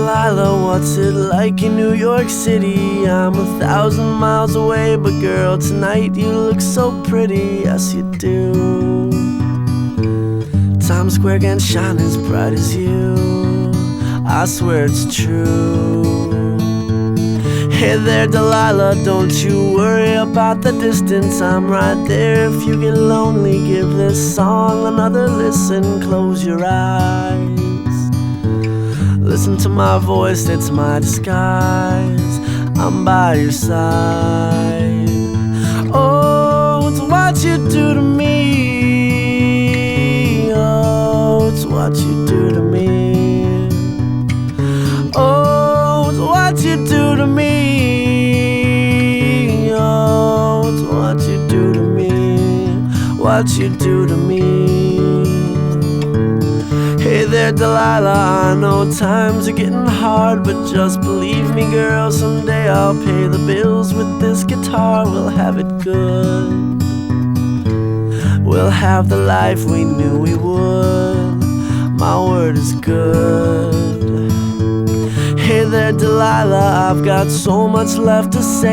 Delilah, what's it like in New York City? I'm 1,000 miles away, but girl, tonight you look so pretty. Yes, you do. Times Square can't shine as bright as you. I swear it's true. Hey there, Delilah, don't you worry about the distance. I'm right there if you get lonely. Give this song another listen. Close your eyes. Listen to my voice, it's my disguise. I'm by your side. Oh, it's what you do to me. Oh, it's what you do to me. Oh, it's what you do to me. Oh, it's what you do to me. What you do to me. Hey there, Delilah, I know times are getting hard, but just believe me, girl, someday I'll pay the bills with this guitar. We'll have it good. We'll have the life we knew we would. My word is good. Hey there, Delilah, I've got so much left to say.